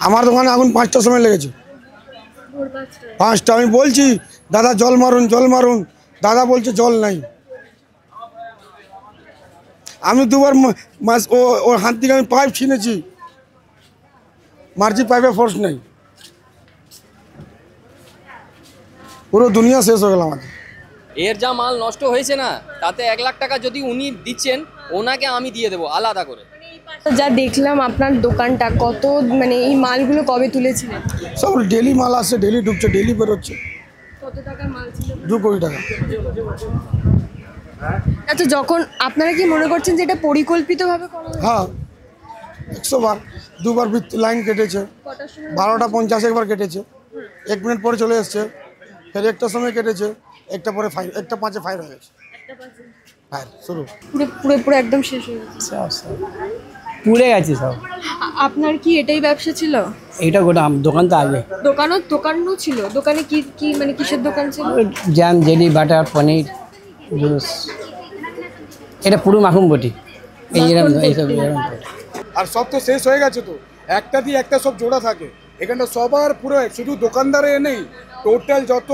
আমার দোকানে আগুন 5টার সময় লেগেছে। 5টা আমি বলছি দাদা জল মারুন জল মারুন, দাদা বলছে জল নাই। আমি দুবার ওর হাত থেকে আমি পাইপ ছিনেছি, মারছি, পাইপে ফোর্স নেই, পুরো দুনিয়া শেষ হয়ে গেল আমাদের। এর যা মাল নষ্ট হয়েছে না, তাতে 1 লাখ টাকা যদি উনি দিচ্ছেন, ওনাকে আমি দিয়ে দেবো আলাদা করে। যা দেখলাম আপনার দোকানটা কত, মানে এই মালগুলো কবে তুলেছিলেন? সব ডেলি মাল আসছে, ডেলি ঢুকছে, ডেলি বেরোচ্ছে। কত টাকার মাল ছিল? 2 কোটি টাকা। আচ্ছা, যখন আপনারা কি মনে করছেন যে এটা পরিকল্পিতভাবে করা হয়েছে? হ্যাঁ, 100 বার, 2 বার লাইন কেটেছে। 12টা 50 একবার কেটেছে, 1 মিনিট পরে চলে এসছে, ফের 1টার সময় কেটেছে, 1টা পরে 1টা 5-এ ফায়ার হয়ে গেছে। ফায়ার শুরু পুরো একদম শেষ হয়ে গেছে, পুড়ে গেছে সব। আপনার কি এটাই ব্যবসা ছিল? এইটা গোটা দোকান তো আগে দোকানও ছিল। দোকানে কি মানে কিসের দোকান ছিল? জ্যাম, জেলি, বাটার, পনির, জুস। এটা পুরো মাখুম বটি, এইসব। আর সব তো শেষ হয়ে গেছে, তো একটা দিয়ে একটা সব জোড়া থাকে এখানটা। সবার পুরো, শুধু দোকানদারে নেই, টোটাল যত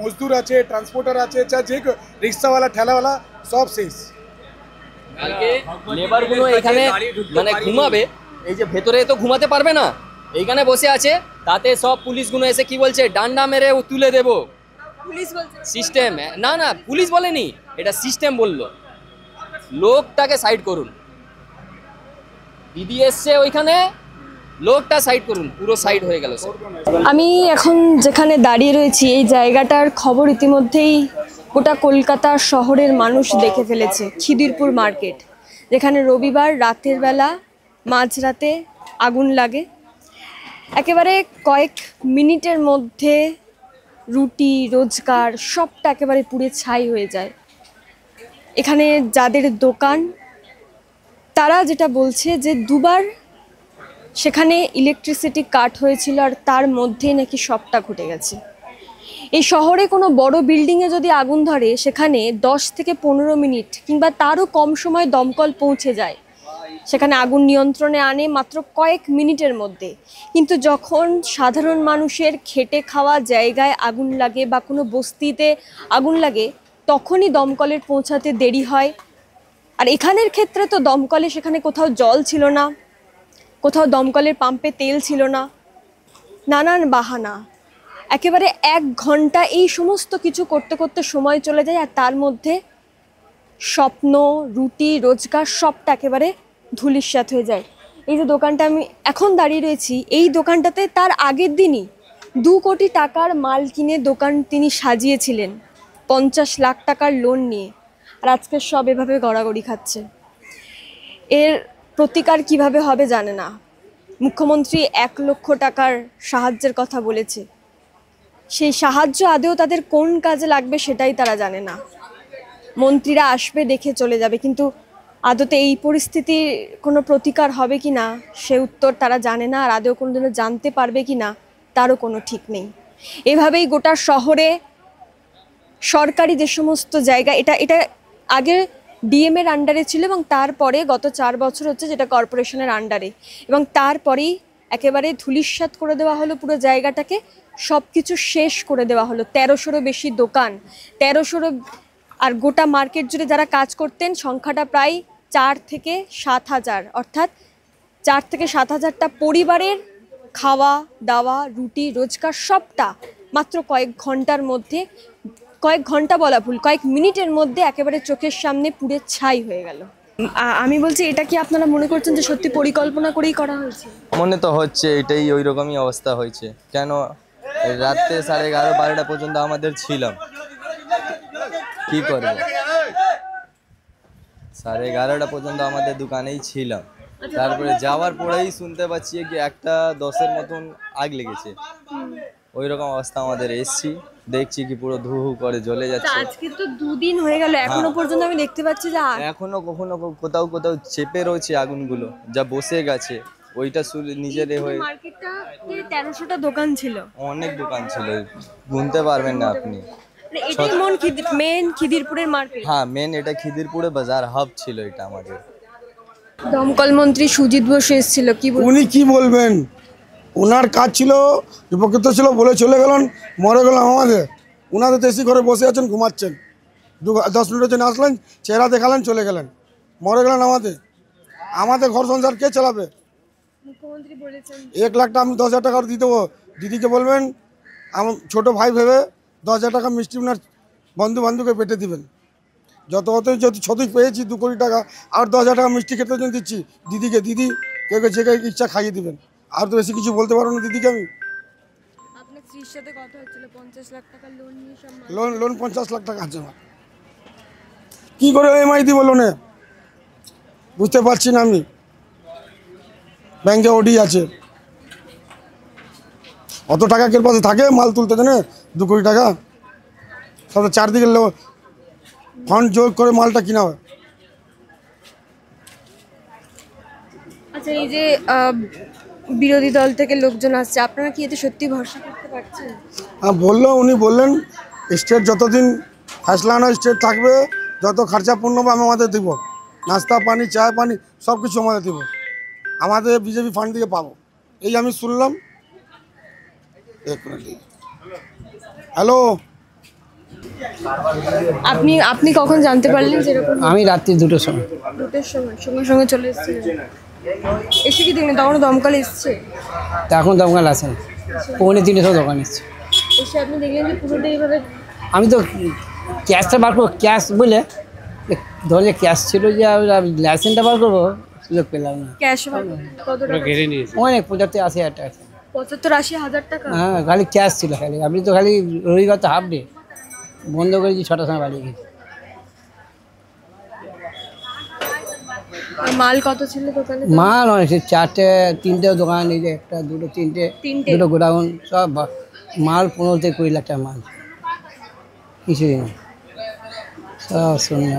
মজদুর আছে, ট্রান্সপোর্টার আছে, যে রিক্সাওয়ালা, ঠেলাওয়ালা, সব শেষ। কালকে লেবারগুলো এখানে মানে ঘুমাবে, এই যে ভেতরে তো ঘুমাতে পারবে না, এইখানে বসে আছে। তাতে সব পুলিশগুলো এসে কি বলছে, ডান্ডা মেরে তুলে দেবো। পুলিশ বলছে সিস্টেম, না পুলিশ বলেনি, এটা সিস্টেম বললো। লোকটাকে সাইড করুন, দিদি এসছে ওইখানে, লোকটা সাইড করুন। পুরো সাইড হয়ে গেল। আমি এখন যেখানে দাঁড়িয়ে রয়েছি, এই জায়গাটার খবর ইতিমধ্যেই গোটা কলকাতা শহরের মানুষ দেখে ফেলেছে। খিদিরপুর মার্কেট, যেখানে রবিবার রাতের বেলা মাঝরাতে আগুন লাগে। একেবারে কয়েক মিনিটের মধ্যে রুটি, রোজগার সবটা একেবারে পুড়ে ছাই হয়ে যায়। এখানে যাদের দোকান, তারা যেটা বলছে যে 2বার সেখানে ইলেকট্রিসিটি কাট হয়েছিল, আর তার মধ্যেই নাকি সবটা ঘটে গেছে। এই শহরে কোনো বড় বিল্ডিংয়ে যদি আগুন ধরে, সেখানে 10 থেকে 15 মিনিট কিংবা তারও কম সময় দমকল পৌঁছে যায়, সেখানে আগুন নিয়ন্ত্রণে আনে মাত্র কয়েক মিনিটের মধ্যে। কিন্তু যখন সাধারণ মানুষের খেটে খাওয়া জায়গায় আগুন লাগে বা কোনো বস্তিতে আগুন লাগে, তখনই দমকলের পৌঁছাতে দেরি হয়। আর এখানের ক্ষেত্রে তো দমকলে সেখানে কোথাও জল ছিল না, কোথাও দমকলের পাম্পে তেল ছিল না, নানান বাহানা। একেবারে 1 ঘন্টা এই সমস্ত কিছু করতে করতে সময় চলে যায়, আর তার মধ্যে স্বপ্ন, রুটি, রোজগার সবটা একেবারে ধূলিসাৎ হয়ে যায়। এই যে দোকানটা আমি এখন দাঁড়িয়ে রয়েছি, এই দোকানটাতে তার আগের দিনই 2 কোটি টাকার মাল কিনে দোকান তিনি সাজিয়েছিলেন 50 লাখ টাকার লোন নিয়ে, আর আজকে সব এভাবে গড়াগড়ি খাচ্ছে। এর প্রতিকার কিভাবে হবে জানে না। মুখ্যমন্ত্রী 1 লক্ষ টাকার সাহায্যের কথা বলেছে, সেই সাহায্য আদৌ তাদের কোন কাজে লাগবে সেটাই তারা জানে না। মন্ত্রীরা আসবে, দেখে চলে যাবে, কিন্তু আদতে এই পরিস্থিতির কোনো প্রতিকার হবে কি না সে উত্তর তারা জানে না, আর আদৌ কোনোদিনও জানতে পারবে কি না তারও কোনো ঠিক নেই। এভাবেই গোটা শহরে সরকারি যে সমস্ত জায়গা, এটা আগে ডিএম এর আন্ডারে ছিল, এবং তারপরে গত 4 বছর হচ্ছে যেটা কর্পোরেশনের আন্ডারে, এবং তারপরেই একেবারে ধূলিসাৎ করে দেওয়া হলো পুরো জায়গাটাকে। সব কিছু শেষ করে দেওয়া হলো। 1300-রও বেশি দোকান, 1300 আর গোটা মার্কেট জুড়ে যারা কাজ করতেন সংখ্যাটা প্রায় 4 থেকে 7 হাজার, অর্থাৎ 4 থেকে 7 হাজারটা পরিবারের খাওয়া দাওয়া, রুটি, রোজগার সবটা মাত্র কয়েক ঘন্টার মধ্যে, কয়েক ঘন্টা বলা ভুল, কয়েক মিনিটের মধ্যে একেবারে চোখের সামনে পুড়ে ছাই হয়ে গেল। আমি বলছি, এটা কি আপনারা মনে করছেন যে সত্যি পরিকল্পনা করেই করা হয়েছে? মনে তো হচ্ছে এটাই ওই রকমই অবস্থা হয়েছে। কেন রাতে 11:30-12টা পর্যন্ত আমাদের ছিলাম, কি করব, 11:30টা পর্যন্ত আমাদের দোকানেই ছিলাম। তারপরে যাওয়ার পরেই শুনতে পাচ্ছি কি 1:10-এর মতন আগ লেগেছে। ওই রকম অবস্থা আমাদের, এসছি দেখছি কি পুরো ধু হু করে জ্বলে যাচ্ছে। আজকে তো 2 দিন হয়ে গেল, এখনো পর্যন্ত আমি দেখতে পাচ্ছি যে এখনো কখনো কোথাও কোথাও চেপে রয়েছে আগুনগুলো, যা বসে গেছে ওইটা নিজের হয়ে। মার্কেটটাতে 1300টা দোকান ছিল, অনেক দোকান ছিল, গুনতে পারবেন না আপনি। এটাই মেন খিদিরপুরের মার্কেট। হ্যাঁ, মেন এটা খিদিরপুরে বাজার হাব ছিল এটা আমাদের। দমকল মন্ত্রী সুজিত বোস এসেছিল, কি উনি কি বলবেন, ওনার কাজ ছিল, উপকৃত ছিল বলে চলে গেলেন, মরে গেলাম আমাদের। ওনাদের তো এসি ঘরে বসে আছেন, ঘুমাচ্ছেন। 10 মিনিটের জন্য আসলেন, চেহারা দেখালেন, চলে গেলেন, মরে গেলেন আমাদের। আমাদের ঘর সংসার কে চালাবে? মুখ্যমন্ত্রী বলেছেন 1 লাখ টাকা আমি 10,000 টাকা দিয়ে দেবো। দিদিকে বলবেন আমার ছোটো ভাই ভেবে 10,000 টাকা মিষ্টি ওনার বন্ধু বান্ধবকে পেটে দিবেন। যত ছতুই পেয়েছি 2 কোটি টাকা, আর 10,000 টাকা মিষ্টি খেতে জন্য দিচ্ছি দিদিকে। দিদি কে যে ইচ্ছা খাইয়ে দিবেন। আর তো বেশি কিছু বলতে পারবো না দিদিকে আমি। আপনার স্ত্রীর সাথে কথা হচ্ছিল 50 লাখ টাকা লোন নিয়ে সব লোন 50 লাখ টাকা আছে আমার। কী করে EMI দিব লোনে বুঝতে পারছি না আমি। ব্যাংকে ওডি আছে, অত টাকা কে পাশে থাকে মাল তুলতে দেনে? 2 কোটি টাকা সব চারদিকে ফান্ড যোগ করে মালটা কিনা হয়। আচ্ছা, এই যে বিরোধী দল থেকে লোকজন আসছে, আপনারা কি এতে সত্যি ভরসা করতে পারছেন? হ্যাঁ উনি বললেন স্টেট যতদিন ফ্যাসলা না স্টেট থাকবে, যত খরচা পূর্ণ হবে আমি আমাদের দিব, নাস্তা পানি চায় পানি সব কিছু আমাদের দিব, আমাদের বিজেপি ফান্ড থেকে পাবো। এই আমি শুনলাম। হ্যালো, আপনি কখন জানতে পারলেন যেরকম? আমি রাত্রি 2টোর সময়। 2টোর সময় সঙ্গে সঙ্গে চলে এসেছিলেন? এসে কি দেখলেন তখনও দমকল এসছে? তা এখন দমকল আসে না, 2:45 সময় দোকান এসছে। এসে আপনি দেখলেন যে পুরোটাই এইভাবে? আমি তো ক্যাশটা বার করবো, ক্যাশ বলে ধরে যে ক্যাশ ছিল, যে লাইসেন্সটা বার করবো সুযোগ পেলাম না। ক্যাশ কত টাকা? অনেক 75-80 হাজার টাকা। 75-80 হাজার টাকা? হ্যাঁ, খালি ক্যাশ ছিল খালি। আমি তো খালি রবিবার তো হাফ ডে বন্ধ করেছি, 6টার সময় বাড়ি গেছি। আর মাল কত ছিল দোকানে? মাল অনেক, 3টে দোকান, এই যে 1, 2, 3টে, 2টো গোডাউন, সব মাল 15 থেকে 20 লাখ টাকা মাল, কিছুই না, সব শূন্য।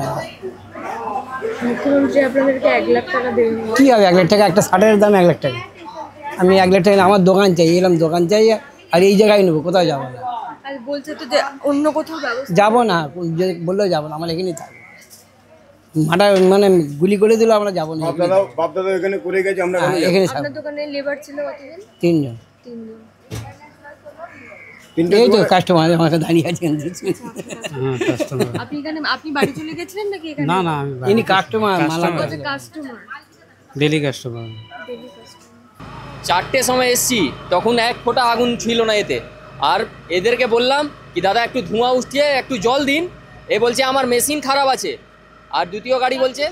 মুখ্যমন্ত্রী আপনাদেরকে 1 লাখ টাকা দেবেন? কী হবে 1 লাখ টাকা? একটা শার্টের দাম 1 লাখ টাকা। আমি 1 লাখ টাকা আমার দোকান চাই, এলাম দোকান চাই, আর এই জায়গায় নেবো, কোথাও যাবো না। আর বলছে তো যে অন্য কোথাও ব্যবস্থা? যাবো না, বললেও যাবো না, আমার এখানেই থাকবো। মাথা মানে গুলি করে দিল, আমরা যাবো না, এখানে করে গেছে, আমরা এখানে থাকবো। আপনার দোকানে লেবার ছিল কতজন? 3জন। 3জন। এই তো কাস্টমার আমাকে দাঁড়িয়ে আছেন। আপনি বাড়ি চলে গেছিলেন নাকি এখানে? না না, ইনি কাস্টমার, কাস্টমার, ডেলি কাস্টমার। 4টের সময় এসছি, তখন 1 ফোঁটা আগুন ছিল না এতে। আর এদেরকে বললাম কি দাদা একটু ধোঁয়া উঠিয়ে একটু জল দিন, এ বলছে আমার মেশিন খারাপ আছে। আর দ্বিতীয় গাড়ি বলছে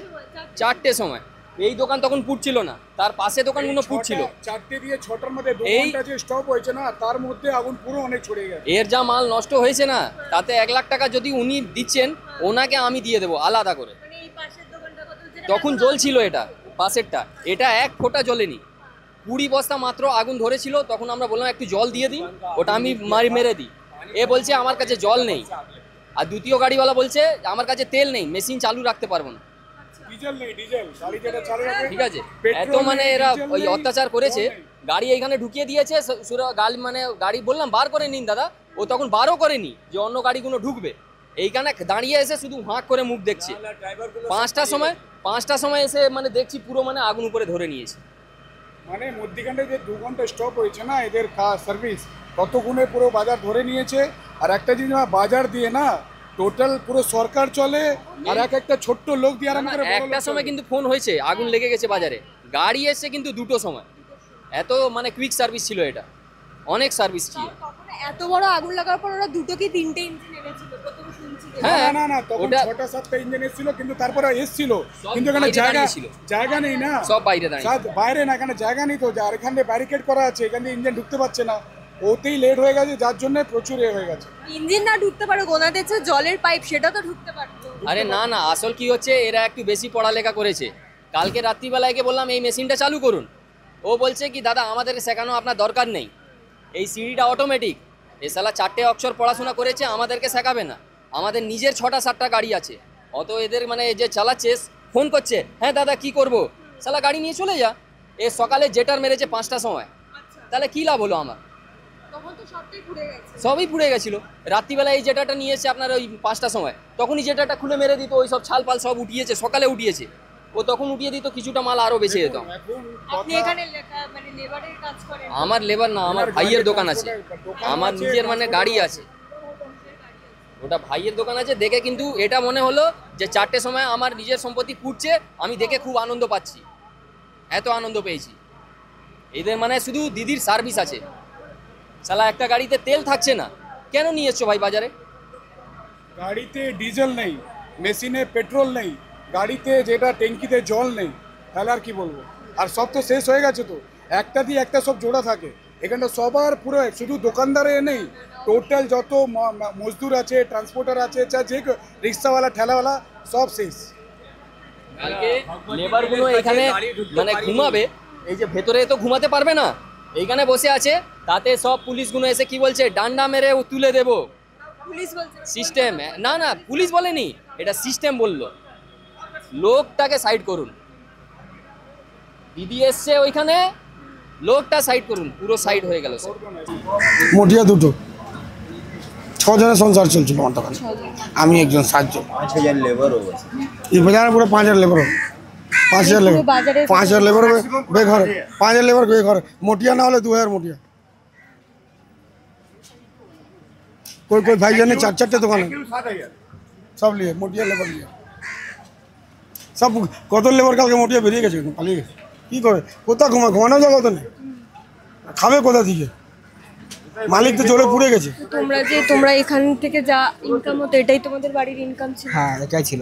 4টের সময়। এই দোকান তখন পুড়ছিল না, তার পাশে দোকানগুলো পুড়ছিল। 4টে দিয়ে 6টার মধ্যে 2 এই- ঘন্টা যে স্টপ হয়েছে না, তার মধ্যে আগুন পুরো অনেক ছড়িয়ে গেছে। এর যা মাল নষ্ট হয়েছে না, তাতে 1 লাখ টাকা যদি উনি দিচ্ছেন, ওনাকে আমি দিয়ে দেবো আলাদা করে। তখন জ্বলছিল এটা পাশেরটা, এটা 1 ফোঁটা জ্বলেনি। 20 বস্তা মাত্র আগুন ধরেছিল। তখন আমরা বললাম একটু জল দিয়ে দিন, ওটা আমি মেরে দিই। এ বলছে আমার কাছে জল নেই। আর দ্বিতীয় গাড়িওয়ালা বলছে আমার কাছে তেল নেই, মেশিন চালু রাখতে পারবো না। ডিজেল নেই, ডিজেল গাড়ি যেটা চালু রাখে, ঠিক আছে, এত মানে এরা ওই অত্যাচার করেছে। গাড়ি এইখানে ঢুকিয়ে দিয়েছে, গাড়ি বললাম বার করে নিন দাদা, ও তখন বারও করেনি যে অন্য গাড়িগুলো ঢুকবে। এইখানে দাঁড়িয়ে এসে শুধু হাঁক করে মুখ দেখছে। 5টার সময় এসে মানে দেখছি পুরো মানে আগুন উপরে ধরে নিয়েছে। মানে মধ্যিখানে যে 2 ঘন্টা স্টপ হয়েছে না এদের সার্ভিস, ততক্ষণে পুরো বাজার ধরে নিয়েছে। আর একটা জিনিস, বাজার দিয়ে না টোটাল পুরো সরকার চলে, আর একটা ছোট্ট লোক দিয়ে আরাম করে বড় লোক একটা সময় চলে। কিন্তু ফোন হয়েছে আগুন লেগে গেছে বাজারে, গাড়ি এসছে কিন্তু 2টোর সময়। এত মানে কুইক সার্ভিস ছিল এটা, অনেক সার্ভিস ছিল। এত বড় আগুন লাগার পর ওরা 2টো কি 3টে ইঞ্জিন এনেছিল কতটুকু শুনছি? হ্যাঁ, না তখন ওটা 6টা-7টা ইঞ্জিন এসেছিল, কিন্তু তারপরে এসেছিল, কিন্তু এখানে বাইরে দাঁড়িয়েছিল। জায়গা নেই না, সব বাইরে দাঁড়িয়ে। বাইরে না, এখানে জায়গা নেই তো, আর এখানে ব্যারিকেড করা আছে, এখানে ইঞ্জিন ঢুকতে পারছে না, ওতেই লেট হয়ে গেছে, যার জন্য প্রচুর হয়ে গেছে। ইঞ্জিন না ঢুকতে পারে, গোনা দিয়েছে জলের পাইপ, সেটা তো ঢুকতে পারতো। আরে না না, আসল কি হচ্ছে, এরা একটু বেশি পড়ালেখা করেছে। কালকে রাত্রিবেলায় বললাম এই মেশিনটা চালু করুন, ও বলছে কি দাদা আমাদের শেখানো আপনার দরকার নেই, এই সিঁড়িটা অটোমেটিক। এ শালা 4টে অক্ষর পড়াশোনা করেছে, আমাদেরকে শেখাবে না। আমাদের নিজের 6টা-7টা গাড়ি আছে, অত এদের মানে যে চালাচ্ছে ফোন করছে, হ্যাঁ দাদা কি করব, শালা গাড়ি নিয়ে চলে যা। এ সকালে জেটার মেরেছে 5টার সময়, তাহলে কী লাভ হলো আমার? তখন তো সবটাই পুড়ে গেছে। সবই পুড়ে গেছিলো। রাত্রিবেলা এই জেটাটা নিয়ে এসে আপনার ওই 5টার সময়, তখনই জেটাটা খুলে মেরে দিত, ওই সব ছাল পাল সব উঠিয়েছে, সকালে উঠিয়েছে। ও তখন উঠিয়ে দিত, কিছুটা মাল আরো বেঁচে যেত। আপনি এখানে মানে লেবারের কাজ করেন? আমার লেবার না, আমার ভাইয়ের দোকান আছে, আমার নিজের মানে গাড়ি আছে, ওটা ভাইয়ের দোকান আছে। দেখে কিন্তু এটা মনে হলো যে 4টের সময় আমার নিজের সম্পত্তি ফুটছে, আমি দেখে খুব আনন্দ পাচ্ছি, এত আনন্দ পেয়েছি। এদের মানে শুধু দিদির সার্ভিস আছে। শালা একটা গাড়িতে তেল থাকছে না, কেন নিয়ে এসছো ভাই বাজারে? গাড়িতে ডিজেল নেই, মেশিনে পেট্রোল নেই, গাড়িতে যেটা ট্যাঙ্কিতে জল নেই, তাহলে আর কি বলবো? আর সব তো শেষ হয়ে গেছে, তো একটা দিয়ে একটা সব জোড়া থাকে এখানটা। সবার পুরো শুধু দোকানদারে নেই, টোটাল যত মজদুর আছে, ট্রান্সপোর্টার আছে, যে রিক্সাওয়ালা ঠেলাওয়ালা সব শেষ। কালকে লেবারগুলো এখানে মানে ঘুমাবে, এই যে ভেতরে তো ঘুমাতে পারবে না, এইখানে বসে আছে। তাতে সব পুলিশগুলো এসে কি বলছে, ডান্ডা মেরে তুলে দেবো। পুলিশ বলছে? সিস্টেম, না না পুলিশ বলেনি, এটা সিস্টেম বললো। লোকটাকে সাইড করুন, দিদি এসছে ওইখানে, লোকটা সাইড করুন। পুরো সাইড হয়ে গেল স্যার। মোটিয়া দুটো, 6 জনের সংসার চলছিল আমার দোকানে, আমি একজন 7 জন। 5,000 লেবার হবে। এই বাজারে পুরো 5,000 লেবার হবে, 5,000 লেবার, 5,000 লেবার হবে বেঘরে, 5,000 লেবার বেঘরে। मोटिया ना হলে 2,000 मोटिया। कोई कोई भाई जाने 4-4 दुकान है, सब लिए मोटिया लेबर लिए सब। কত লেবার কালকে মোটিয়া বেরিয়ে গেছে, পালিয়ে গেছে। কী করে, কোথা ঘুমানো জায়গা তো নেই, খাবে কোথা থেকে? মালিক তো জোরে পুড়ে গেছে। তোমরা এখান থেকে যা ইনকাম হতো, এটাই তোমাদের বাড়ির ইনকাম ছিল? হ্যাঁ এটাই ছিল।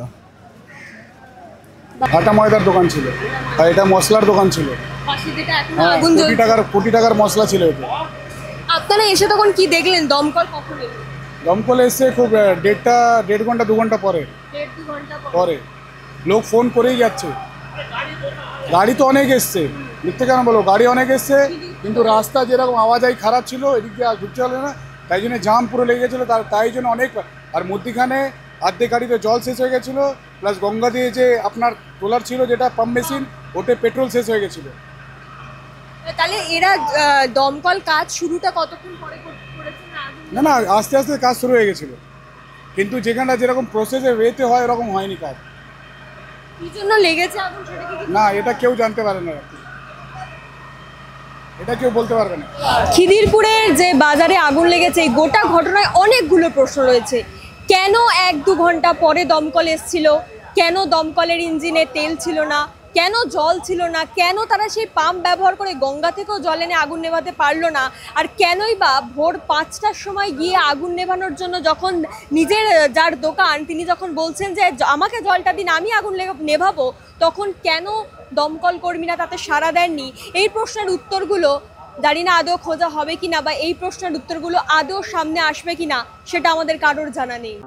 আটা ময়দার দোকান ছিল, আর এটা মশলার দোকান ছিল। পাশে যেটা এখনো হ্যাঁ, আগুন জ্বলছে। কোটি টাকার মশলা ছিল এটা। আপনারা এসে তখন কি দেখলেন? দমকল কখন এলো? দমকলে এসে খুব 1.5 ঘন্টা 2 ঘন্টা পরে 1.5-2 ঘন্টা পরে লোক ফোন করেই যাচ্ছে। গাড়ি তো অনেক এসছে, মিথ্যে কেন বলো, গাড়ি অনেক এসছে, কিন্তু রাস্তা যেরকম আওয়াজাই খারাপ ছিল, এদিক দিয়ে আর ঢুকতে পারলে না, তাই জন্য জাম পুরো লেগে গেছিলো। তাই জন্য অনেক, আর মধ্যিখানে অর্ধেক গাড়িতে জল শেষ হয়ে গেছিলো, প্লাস গঙ্গা দিয়ে যে আপনার ট্রলার ছিল যেটা পাম্প মেশিন, ওতে পেট্রোল শেষ হয়ে গেছিলো। তাহলে এরা দমকল কাজ শুরুটা কতক্ষণ পরে করেছে না আগুন? না না, আস্তে আস্তে কাজ শুরু হয়ে গেছিলো, কিন্তু যেখানটা যেরকম প্রসেসে ওয়েতে হয় ওরকম হয়নি কাজ। কি জন্য লেগেছে আগুন সেটা কি? না, এটা কেউ জানতে পারে না, এটা কেউ বলতে পারবে না। খিদিরপুরের যে বাজারে আগুন লেগেছে, এই গোটা ঘটনায় অনেকগুলো প্রশ্ন রয়েছে। কেন 1-2 ঘন্টা পরে দমকল এসেছিল? কেন দমকলের ইঞ্জিনে তেল ছিল না? কেন জল ছিল না? কেন তারা সেই পাম্প ব্যবহার করে গঙ্গা থেকেও জল এনে আগুন নেভাতে পারলো না? আর কেনই বা ভোর 5টার সময় গিয়ে আগুন নেভানোর জন্য, যখন নিজের যার দোকান তিনি যখন বলছেন যে আমাকে জলটা দিন, আমি আগুন নেভাবো, তখন কেন দমকল কর্মীরা তাতে সাড়া দেননি? এই প্রশ্নের উত্তরগুলো জানি না আদৌ খোঁজা হবে কিনা, বা এই প্রশ্নের উত্তরগুলো আদৌ সামনে আসবে কিনা সেটা আমাদের কারোর জানা নেই।